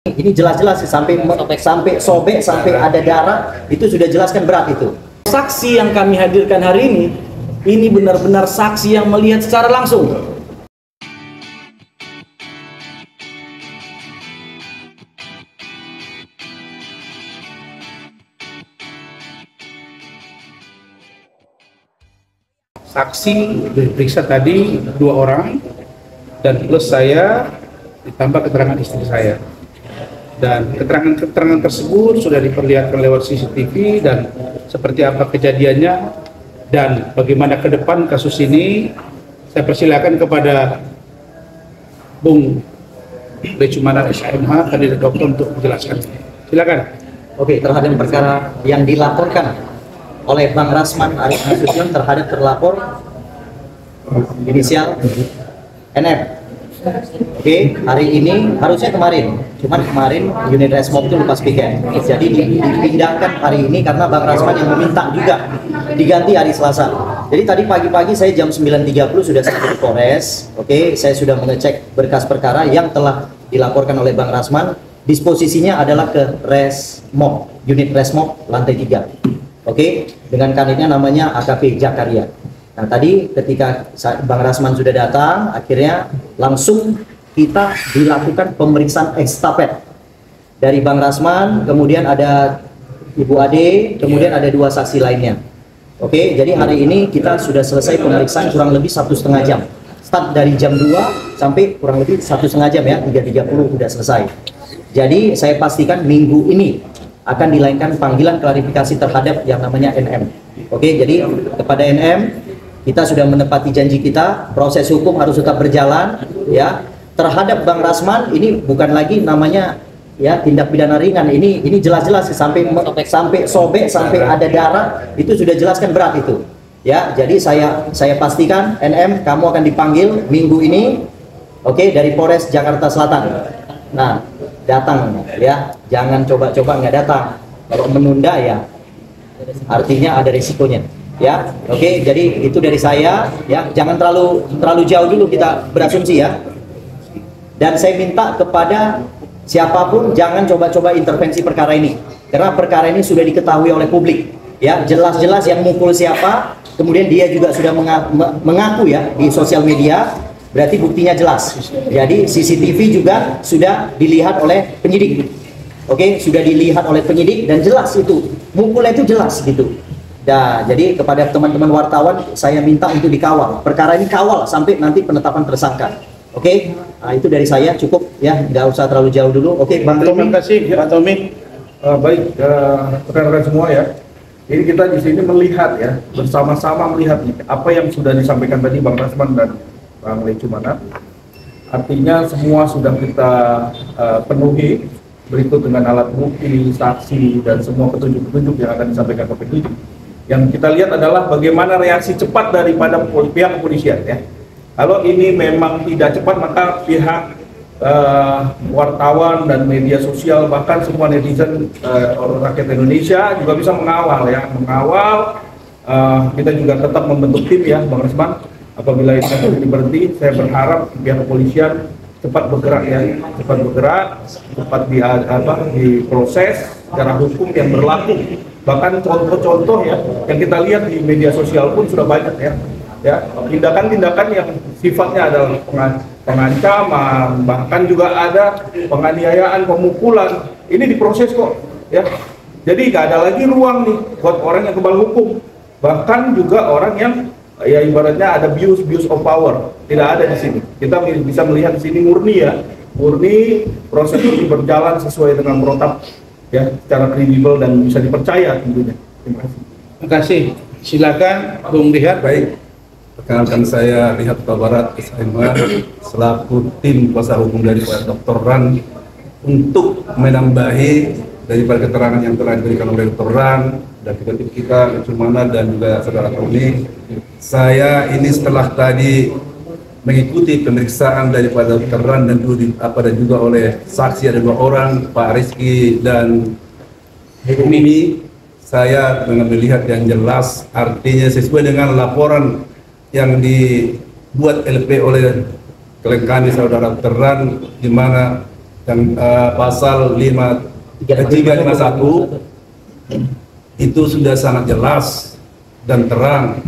Ini jelas-jelas sampai sobek, sampai ada darah, itu sudah jelaskan berat itu. Saksi yang kami hadirkan hari ini benar-benar saksi yang melihat secara langsung. Saksi diperiksa tadi 2 orang dan plus saya ditambah keterangan istri saya. Dan keterangan tersebut sudah diperlihatkan lewat CCTV dan seperti apa kejadiannya dan bagaimana ke depan kasus ini. Saya persilakan kepada Bung Lecumanan SMH, kandidat dokter untuk menjelaskan. Silakan. Oke, terhadap perkara yang dilaporkan oleh Bang Rasman Arif Nasution terhadap terlapor inisial NM. Oke, hari ini harusnya kemarin, cuman kemarin unit resmob itu lupa piket, jadi dipindahkan hari ini karena Bang Rasman yang meminta juga diganti hari Selasa. Jadi tadi pagi-pagi saya jam 9.30 sudah sampai di Polres. Oke, saya sudah mengecek berkas perkara yang telah dilaporkan oleh Bang Rasman. Disposisinya adalah ke resmob, unit resmob lantai 3. Oke, dengan kanitnya namanya AKP Jakaria. Nah tadi ketika Bang Rasman sudah datang, akhirnya langsung kita dilakukan pemeriksaan estafet dari Bang Rasman, kemudian ada Ibu Ade, kemudian ada 2 saksi lainnya. Oke, jadi hari ini kita sudah selesai pemeriksaan kurang lebih 1,5 jam. Start dari jam 2 sampai kurang lebih 1,5 jam ya, 3.30 sudah selesai. Jadi saya pastikan minggu ini akan dilakukan panggilan klarifikasi terhadap yang namanya NM. Oke, jadi kepada NM kita sudah menepati janji kita, proses hukum harus tetap berjalan ya. Terhadap Bang Rasman ini bukan lagi namanya ya tindak pidana ringan, ini jelas-jelas sampai sobek, sampai ada darah, itu sudah jelaskan berat itu. Ya, jadi saya pastikan NM kamu akan dipanggil minggu ini. Oke, dari Polres Jakarta Selatan. Nah, datang ya, jangan coba-coba nggak datang. Kalau menunda ya artinya ada risikonya. Ya, oke, jadi itu dari saya ya, jangan terlalu jauh dulu kita berasumsi ya. Dan saya minta kepada siapapun jangan coba-coba intervensi perkara ini, karena perkara ini sudah diketahui oleh publik ya, jelas-jelas yang mukul siapa, kemudian dia juga sudah mengaku ya di sosial media, berarti buktinya jelas. Jadi CCTV juga sudah dilihat oleh penyidik. Oke, sudah dilihat oleh penyidik dan jelas itu, mukulnya itu jelas gitu. Nah, jadi kepada teman-teman wartawan saya minta untuk dikawal. Perkara ini kawal sampai nanti penetapan tersangka. Oke, nah, itu dari saya cukup ya, nggak usah terlalu jauh dulu. Oke, Bang Tommy. Terima kasih, Pak Tommy. Baik, rekan-rekan semua ya. Ini kita di sini melihat ya, bersama-sama melihat apa yang sudah disampaikan tadi Bang Rasman dan Bang Lecumanan. Artinya semua sudah kita penuhi berikut dengan alat bukti, saksi dan semua petunjuk-petunjuk yang akan disampaikan ke penyidik. Yang kita lihat adalah bagaimana reaksi cepat daripada pihak kepolisian ya. Kalau ini memang tidak cepat, maka pihak wartawan dan media sosial, bahkan semua netizen rakyat Indonesia juga bisa mengawal ya, kita juga tetap membentuk tim ya, Bang Rasman. Apabila ini berhenti, saya berharap pihak kepolisian cepat bergerak ya, cepat diproses secara hukum yang berlaku. Bahkan contoh-contoh ya yang kita lihat di media sosial pun sudah banyak ya, tindakan-tindakan yang sifatnya adalah pengancaman, bahkan juga ada penganiayaan, pemukulan, ini diproses kok ya. Jadi nggak ada lagi ruang nih buat orang yang kebal hukum, bahkan juga orang yang ya ibaratnya ada abuse of power, tidak ada di sini. Kita bisa melihat di sini murni proses ini berjalan sesuai dengan protap ya, secara kredibel dan bisa dipercaya tentunya. Terima kasih. Terima kasih. Silakan Bung Lihat. Baik, perkenalkan saya Lihat Barat SMH selaku tim kuasa hukum dari Pak Dr. Ran untuk menambahi daripada keterangan yang telah diberikan oleh Dr. Ran dan kita Lecumanan dan juga saudara Tony. Saya ini setelah tadi mengikuti pemeriksaan daripada Dr. Ran dan juga oleh saksi ada 2 orang, Pak Rizky dan Mimi. Saya dengan melihat yang jelas, artinya sesuai dengan laporan yang dibuat LP oleh klien kami saudara Dr. Ran, di mana dan pasal 351 itu sudah sangat jelas dan terang.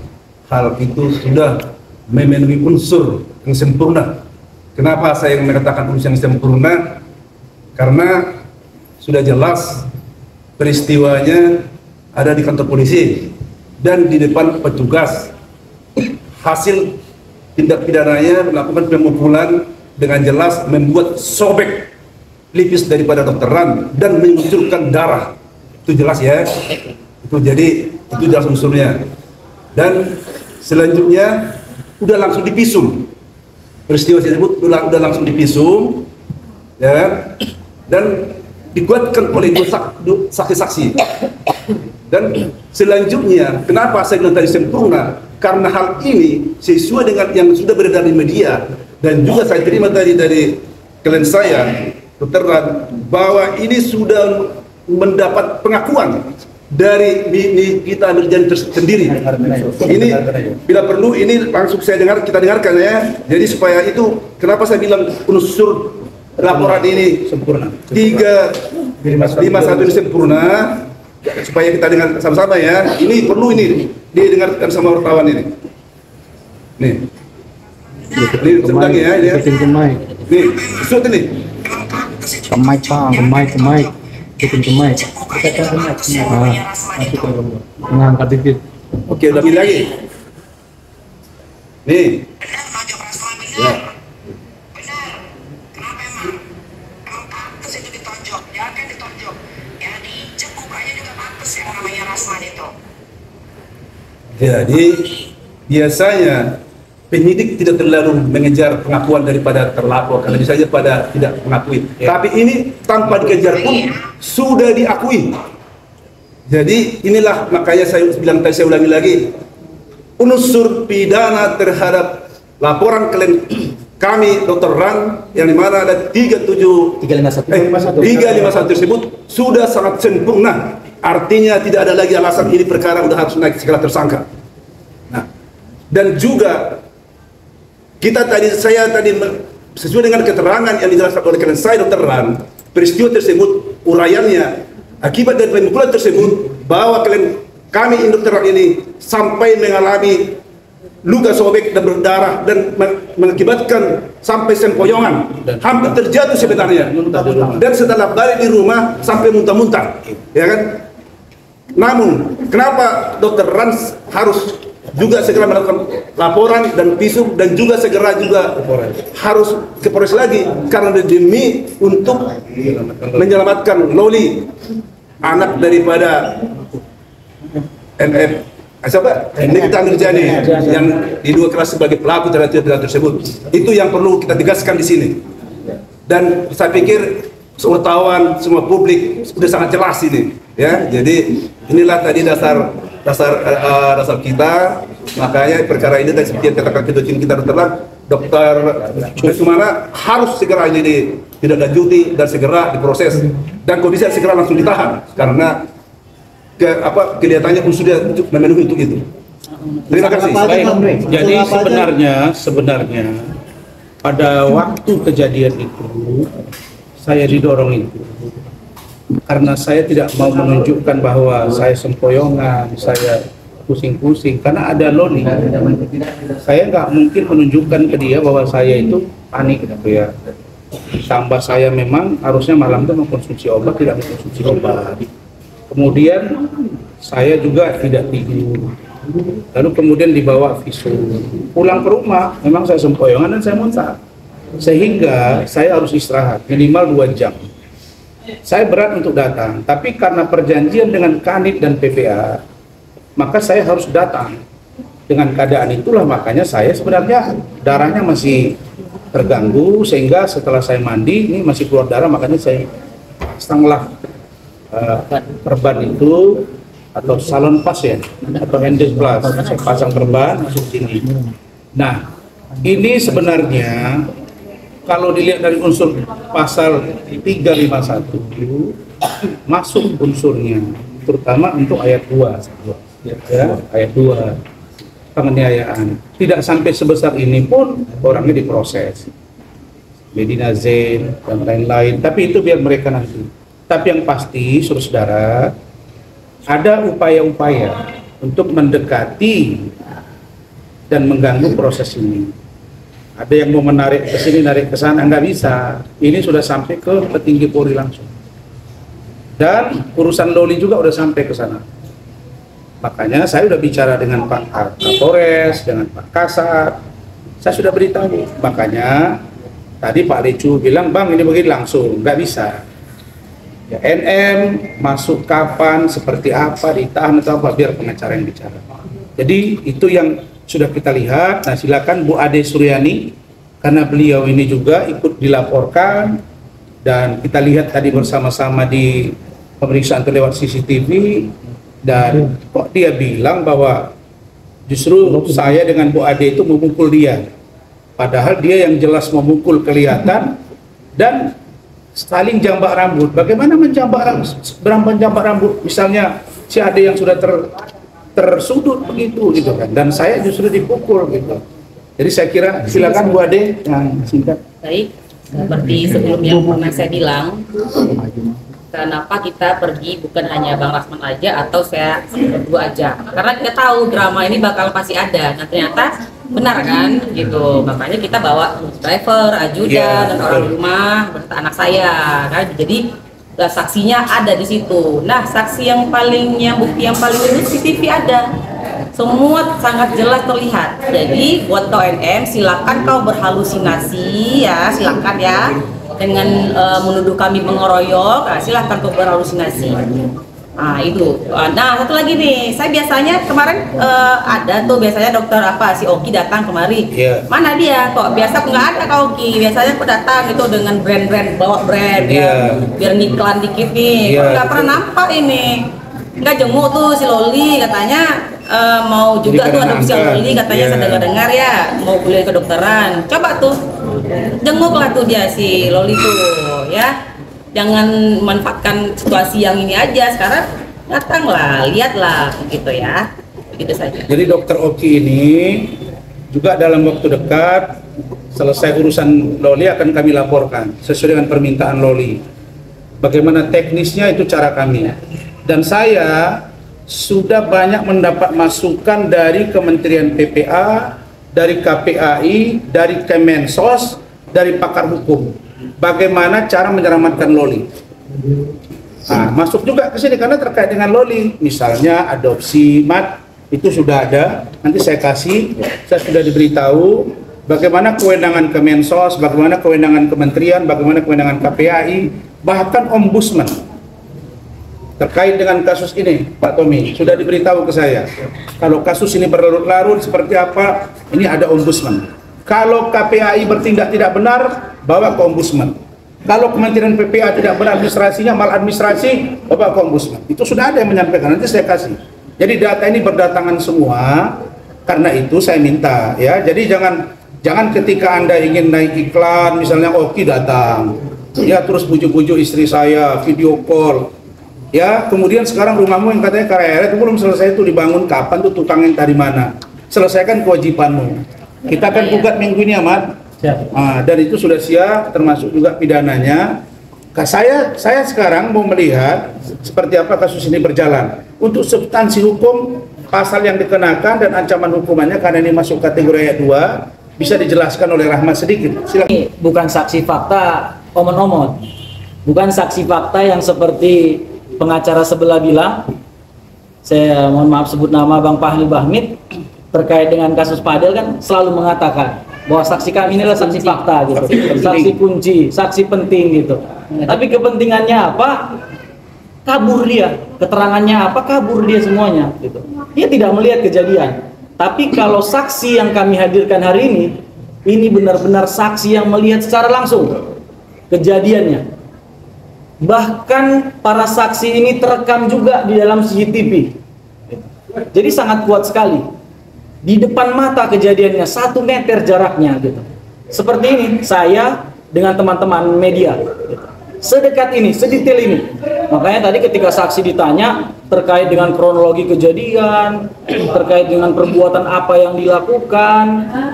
Hal itu sudah memenuhi unsur yang sempurna. Kenapa saya mengatakan unsur yang sempurna? Karena sudah jelas peristiwanya ada di kantor polisi dan di depan petugas. Hasil tindak pidananya melakukan pemukulan dengan jelas membuat sobek lipis daripada Dr. Ran dan memunculkan darah. Itu jelas ya. Itu jadi itu jelas unsurnya. Dan selanjutnya udah langsung dipisum. Peristiwa tersebut udah langsung dipisum, ya, dan dikuatkan oleh dua saksi-saksi. Dan selanjutnya, kenapa saya bilang tadi sempurna? Karena hal ini sesuai dengan yang sudah beredar di media dan juga saya terima tadi dari klien saya, Dr. Ran, bahwa ini sudah mendapat pengakuan dari kita Mirjani sendiri. Ini bila perlu ini langsung kita dengarkan ya. Jadi supaya itu kenapa saya bilang unsur laporan ini Sempurna. 351 ini sempurna, supaya kita dengar sama-sama ya. Ini perlu ini didengarkan sama wartawan ini. Nih. Ini sebenarnya ya, ini ya. Nih, shoot ini. Ke mic, Pak, ke mic. Bikin ke mic. Ngangkat dikit. Oke, lebih lagi. Nih. Ya. Jadi biasanya penyidik tidak terlalu mengejar pengakuan daripada terlapor karena bisa saja pada tidak mengakui. Tapi ini tanpa dikejar pun sudah diakui. Jadi inilah makanya saya bilang tadi, saya ulangi lagi, unsur pidana terhadap laporan klien kami Dr. Ran yang dimana ada 351 tersebut sudah sangat sempurna. Artinya tidak ada lagi alasan ini perkara udah harus naik segala tersangka. Nah, dan juga saya tadi sesuai dengan keterangan yang dijelaskan oleh klien saya Dr. Ran, peristiwa tersebut uraiannya akibat dari pemukulan tersebut bahwa klien kami Dr. Ran ini sampai mengalami luka sobek dan berdarah dan mengakibatkan sampai sempoyongan, hampir terjatuh sebenarnya. Dan setelah balik di rumah sampai muntah-muntah, ya kan? Namun kenapa Dr. Ran harus juga segera melakukan laporan dan visum dan juga segera juga harus ke Polres lagi karena demi untuk menyelamatkan Loli, anak daripada NF Nikita Mirjani yang diduga keras sebagai pelaku terhadap tersebut. Itu yang perlu kita tegaskan di sini. Dan saya pikir semua wartawan, semua publik sudah sangat jelas ini, ya. Jadi inilah tadi dasar kita. Makanya perkara ini tadi seperti yang katakan ketua kita Dokter Sumana harus segera ini tidak lanjuti dan segera diproses dan kalau bisa segera langsung ditahan karena kelihatannya pun sudah memenuhi untuk itu. Terima kasih. Baik. Jadi sebenarnya pada waktu kejadian itu saya didorong itu karena saya tidak mau menunjukkan bahwa saya sempoyongan, saya pusing-pusing karena ada Loli. Saya nggak mungkin menunjukkan ke dia bahwa saya itu panik gitu ya. Tambah saya memang harusnya malam itu mengkonsumsi obat, tidak mengkonsumsi obat. Kemudian saya juga tidak tidur. Lalu kemudian dibawa visum. Pulang ke rumah, memang saya sempoyongan dan saya muntah. Sehingga saya harus istirahat minimal 2 jam. Saya berat untuk datang, tapi karena perjanjian dengan Kanit dan PPA, maka saya harus datang. Dengan keadaan itulah makanya saya sebenarnya darahnya masih terganggu, sehingga setelah saya mandi ini masih keluar darah, makanya saya setengah perban itu atau salon pas ya, atau handis plus, saya pasang perban masuk sini. Nah, ini sebenarnya kalau dilihat dari unsur pasal 351 masuk unsurnya, terutama untuk ayat 2 ya, ayat 2 penganiayaan. Tidak sampai sebesar ini pun orangnya diproses. Medina Zain dan lain-lain. Tapi itu biar mereka nanti. Tapi yang pasti, saudara, ada upaya-upaya untuk mendekati dan mengganggu proses ini. Ada yang mau menarik ke sini, narik ke sana, nggak bisa. Ini sudah sampai ke petinggi Polri langsung. Dan urusan Loli juga udah sampai ke sana. Makanya saya udah bicara dengan Pak Kapolres, dengan Pak Kasat. Saya sudah beritahu. Makanya tadi Pak Lecu bilang, Bang ini begini langsung, nggak bisa. Ya, NM masuk kapan, seperti apa, ditahan atau apa, biar pengacara yang bicara. Jadi itu yang sudah kita lihat. Nah silakan Bu Ade Suryani, karena beliau ini juga ikut dilaporkan dan kita lihat tadi bersama-sama di pemeriksaan lewat CCTV, dan kok dia bilang bahwa justru saya dengan Bu Ade itu memukul dia, padahal dia yang jelas memukul kelihatan dan saling jambak rambut. Bagaimana menjambak rambut? Misalnya si Ade yang sudah tersudut begitu gitu kan, dan saya justru dipukul gitu. Jadi saya kira silakan Bu Ade yang singkat. Baik, seperti sebelumnya pernah saya bilang, kenapa kita pergi bukan hanya Bang Rasman aja atau saya berdua aja, karena kita tahu drama ini bakal pasti ada. Nah ternyata benar kan gitu, makanya kita bawa driver, ajudan, dan orang rumah beserta anak saya kan. Jadi saksinya ada di situ. Nah saksi yang bukti yang paling ini CCTV ada, semua sangat jelas terlihat. Jadi buat kau NM, silakan kau berhalusinasi ya, silakan ya, dengan menuduh kami mengeroyok, nah, silahkan kau berhalusinasi. Nah itu. Nah satu lagi nih, saya biasanya kemarin ada tuh biasanya dokter apa si Oki datang kemari. Mana dia? Kok biasa nggak ada Kak Oki? Biasanya aku datang itu dengan brand-brand, bawa brand ya, biar ngiklan dikit nih. Kok nggak pernah nampak ini? Nggak jenguk tuh si Loli katanya. Mau juga tuh ada si Loli katanya saya dengar-dengar ya mau kuliah kedokteran. Coba tuh jenguklah tuh dia si Loli tuh ya. Jangan manfaatkan situasi yang ini aja, sekarang datanglah, lihatlah gitu ya. Begitu saja. Jadi Dokter Oki ini juga dalam waktu dekat selesai urusan Loli akan kami laporkan sesuai dengan permintaan Loli. Bagaimana teknisnya itu cara kami. Dan saya sudah banyak mendapat masukan dari Kementerian PPA, dari KPAI, dari Kemensos, dari pakar hukum. Bagaimana cara menyelamatkan Loli? Nah, masuk juga ke sini karena terkait dengan Loli. Misalnya adopsi mat itu sudah ada. Nanti saya kasih, saya sudah diberitahu bagaimana kewenangan Kemensos, bagaimana kewenangan kementerian, bagaimana kewenangan KPAI, bahkan ombudsman. Terkait dengan kasus ini, Pak Tommy, sudah diberitahu ke saya. Kalau kasus ini berlarut-larut seperti apa, ini ada ombudsman. Kalau KPAI bertindak tidak benar, bawa ke ombudsman. Kalau Kementerian PPA tidak beradministrasinya, maladministrasi, bawa ke ombudsman. Itu sudah ada yang menyampaikan, nanti saya kasih. Jadi data ini berdatangan semua, karena itu saya minta ya. Jadi jangan ketika Anda ingin naik iklan, misalnya Oki datang, ya terus bujuk-bujuk istri saya, video call. Ya, kemudian sekarang rumahmu yang katanya karyawan itu belum selesai, itu dibangun kapan tuh, tukang yang dari mana? Selesaikan kewajibanmu. Kita akan gugat minggu ini, Ahmad. Dan itu sudah siap, termasuk juga pidananya. Saya sekarang mau melihat seperti apa kasus ini berjalan. Untuk substansi hukum, pasal yang dikenakan dan ancaman hukumannya karena ini masuk kategori ayat 2, bisa dijelaskan oleh Rahmat sedikit. Silakan. Bukan saksi fakta omon-omon. Bukan saksi fakta yang seperti pengacara sebelah bilang. Saya mohon maaf sebut nama Bang Fahli Bahmid. Terkait dengan kasus Padel kan selalu mengatakan bahwa saksi kami inilah saksi fakta gitu, saksi kunci, saksi penting gitu. Tapi kepentingannya apa? Kabur dia, keterangannya apa? Kabur dia semuanya gitu. Dia tidak melihat kejadian. Tapi kalau saksi yang kami hadirkan hari ini benar-benar saksi yang melihat secara langsung kejadiannya. Bahkan para saksi ini terekam juga di dalam CCTV. Jadi sangat kuat sekali. Di depan mata kejadiannya, 1 meter jaraknya gitu. Seperti ini, saya dengan teman-teman media gitu. sedekat ini, sedetail ini. Makanya tadi ketika saksi ditanya terkait dengan kronologi kejadian, terkait dengan perbuatan apa yang dilakukan,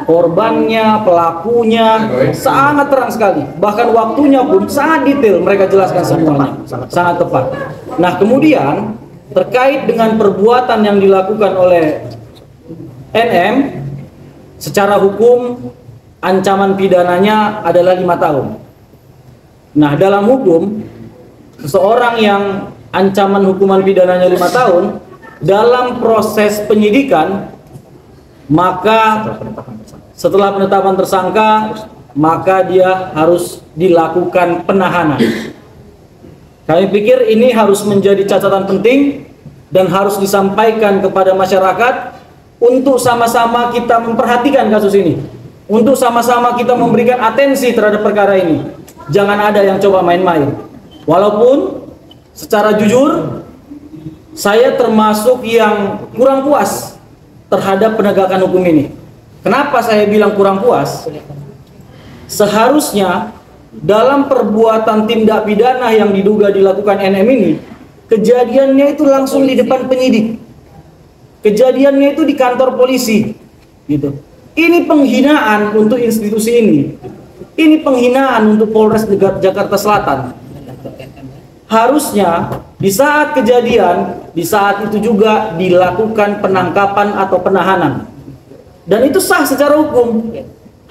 korbannya, pelakunya, sangat terang sekali. Bahkan waktunya pun sangat detail mereka jelaskan semuanya, sangat tepat. Nah kemudian terkait dengan perbuatan yang dilakukan oleh NM, secara hukum ancaman pidananya adalah 5 tahun. Nah, dalam hukum, seseorang yang ancaman hukuman pidananya 5 tahun, dalam proses penyidikan, maka setelah penetapan tersangka, maka dia harus dilakukan penahanan. Kami pikir ini harus menjadi catatan penting dan harus disampaikan kepada masyarakat untuk sama-sama kita memperhatikan kasus ini. Untuk sama-sama kita memberikan atensi terhadap perkara ini. Jangan ada yang coba main-main. Walaupun secara jujur saya termasuk yang kurang puas terhadap penegakan hukum ini. Kenapa saya bilang kurang puas? Seharusnya dalam perbuatan tindak pidana yang diduga dilakukan NM ini, kejadiannya itu langsung di depan penyidik. Kejadiannya itu di kantor polisi. Gitu. Ini penghinaan untuk institusi ini. Ini penghinaan untuk Polres Jakarta Selatan. Harusnya di saat kejadian, di saat itu juga dilakukan penangkapan atau penahanan. Dan itu sah secara hukum.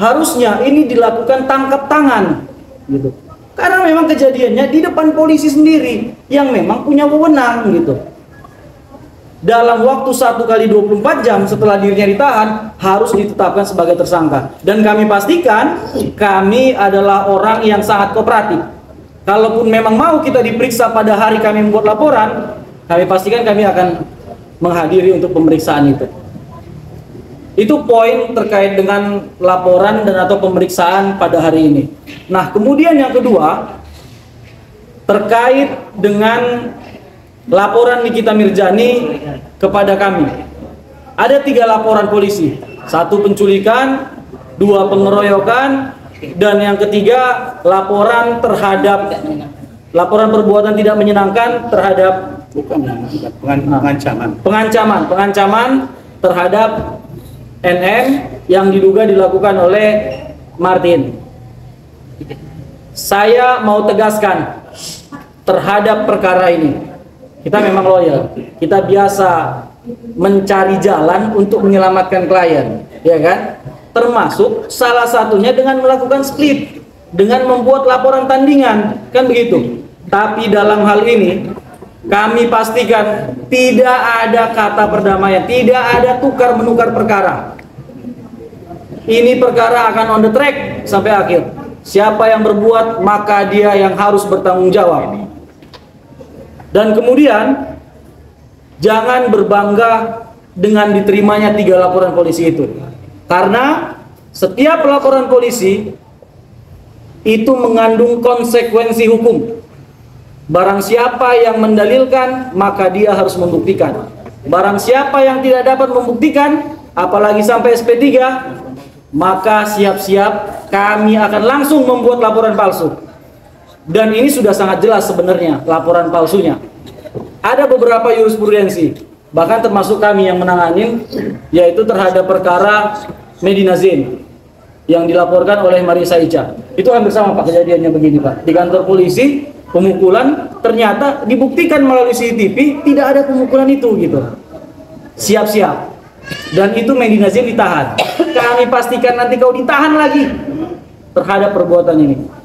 Harusnya ini dilakukan tangkap tangan. Gitu. Karena memang kejadiannya di depan polisi sendiri yang memang punya wewenang gitu. Dalam waktu 1x24 jam setelah dirinya ditahan harus ditetapkan sebagai tersangka. Dan kami pastikan kami adalah orang yang sangat kooperatif. Kalaupun memang mau kita diperiksa pada hari kami membuat laporan, kami pastikan kami akan menghadiri untuk pemeriksaan itu. Itu poin terkait dengan laporan dan atau pemeriksaan pada hari ini. Nah, kemudian yang kedua terkait dengan laporan Nikita Mirjani kepada kami. Ada 3 laporan polisi. 1 penculikan, 2 pengeroyokan, dan yang ketiga laporan terhadap laporan perbuatan tidak menyenangkan terhadap pengancaman terhadap NM yang diduga dilakukan oleh Martin. Saya mau tegaskan terhadap perkara ini. Kita memang loyal, kita biasa mencari jalan untuk menyelamatkan klien, ya kan? Termasuk salah satunya dengan melakukan split, dengan membuat laporan tandingan, kan begitu. Tapi dalam hal ini, kami pastikan tidak ada kata perdamaian, tidak ada tukar-menukar perkara. Ini perkara akan on the track sampai akhir. Siapa yang berbuat, maka dia yang harus bertanggung jawab. Dan kemudian jangan berbangga dengan diterimanya 3 laporan polisi itu. Karena setiap laporan polisi itu mengandung konsekuensi hukum. Barang siapa yang mendalilkan, maka dia harus membuktikan. Barang siapa yang tidak dapat membuktikan, apalagi sampai SP3, maka siap-siap kami akan langsung membuat laporan palsu. Dan ini sudah sangat jelas sebenarnya laporan palsunya. Ada beberapa jurisprudensi, bahkan termasuk kami yang menanganin, yaitu terhadap perkara Medina Zain yang dilaporkan oleh Marisa Ica. Itu hampir sama Pak kejadiannya begini Pak. Di kantor polisi pemukulan ternyata dibuktikan melalui CCTV tidak ada pemukulan itu gitu. Siap-siap. Dan itu Medina Zain ditahan. Kami pastikan nanti kau ditahan lagi terhadap perbuatan ini.